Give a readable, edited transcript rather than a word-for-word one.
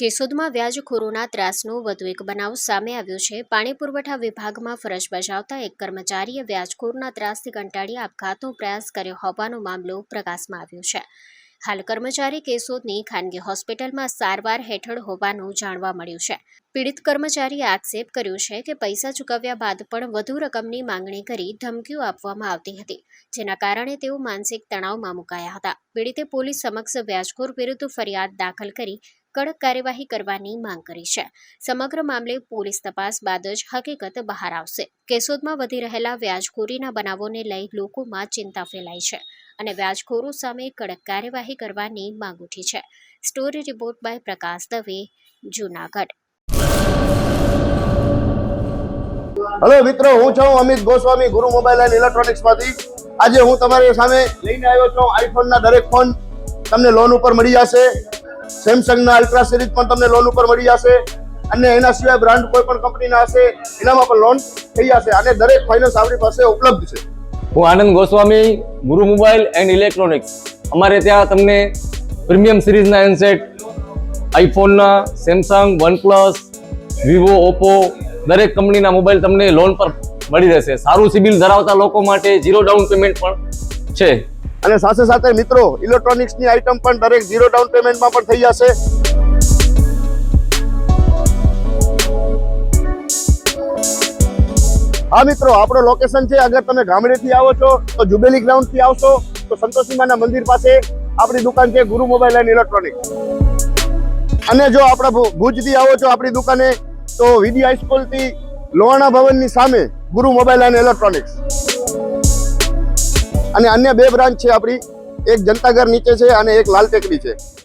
કેશોદમાં વ્યાજખોરોના ત્રાસનો વધુ એક બનાવ સામે આવ્યો છે। પાણી પુરવઠા વિભાગમાં ફરજ બજાવતા એક કર્મચારીએ વ્યાજખોરના ત્રાસથી કંટાળી આપઘાતનો પ્રયાસ કર્યો હોવાનો મામલો પ્રકાશમાં આવ્યો છે। હાલ કર્મચારી કેશોદની ખાનગી હોસ્પિટલમાં સારવાર હેઠળ હોવાનું જાણવા મળ્યું છે। પીડિત કર્મચારીએ આક્ષેપ કર્યો છે કે પૈસા ચૂકવ્યા બાદ પણ વધુ રકમની માંગણી કરી ધમકીઓ આપવામાં આવતી હતી, જેના કારણે તેઓ માનસિક તણાવમાં મુકાયા હતા। પીડિતે પોલીસ સમક્ષ વ્યાજખોર વિરુદ્ધ ફરિયાદ દાખલ કરી કડક કાર્યવાહી કરવાની માંગ કરી છે। સમગ્ર મામલે પોલીસ તપાસ બાદ જ હકીકત બહાર આવશે। કેશોદમાં વધી રહેલા વ્યાજખોરીના બનાવોને લઈ લોકોમાં ચિંતા ફેલાઈ છે અને વ્યાજખોરો સામે કડક કાર્યવાહી કરવાની માંગ ઉઠી છે। Story report by Prakash Dave, Junagadh. Hello मित्रों, हूँ छूं अमित गोस्वामी गुरु मोबाइल एंड इलेक्ट्रॉनिक्स मांथी। आज हूँ तमारी सामे लईने आव्यो छुं आईफोन ना दरेक फोन तमने लोन पर मळी जशे। सैमसंग ना अल्ट्रा सीरीज पण तमने लोन पर मळी जशे અને એના સિવાય બ્રાન્ડ કોઈ પણ કંપનીના હશે એનામાં પણ લોન થઈ જશે અને દરેક ફાઇનાન્સ આપણી પાસે ઉપલબ્ધ છે। હું આનંદ ગોસ્વામી ગુરુ મોબાઈલ એન્ડ ઇલેક્ટ્રોનિક્સ। અમારે ત્યાં તમને પ્રીમિયમ સિરીઝના હેન્ડસેટ, આઈફોનના, સેમસંગ, વનપ્લસ, વિવો, ઓપ્પો દરેક કંપનીના મોબાઈલ તમને લોન પર મળી રહેશે। સારું સિબિલ ધરાવતા લોકો માટે 0 ડાઉન પેમેન્ટ પણ છે અને સાથે સાથે મિત્રો ઇલેક્ટ્રોનિક્સની આઇટમ પણ દરેક 0 ડાઉન પેમેન્ટમાં પણ થઈ જશે। हाँ मित्रों, आपणो लोकेशन है, अगर तमे गामडेथी आवो छो तो जुबेली ग्राउंड थी आवशो तो संतोषी माना मंदिर पासे आपणी दुकान है गुरु मोबाइल एंड इलेक्ट्रॉनिक्स। अने जो आपड़ा भुज थी आवो छो आपणी दुकाने तो वीडी हाईस्कूल थी लोहाणा भवन नी सामे गुरु मोबाइल एंड इलेक्ट्रॉनिक्स। अने अन्य 2 ब्रांच है आपणी, एक जनतागर नीचे है अने एक लाल टेकड़ी है।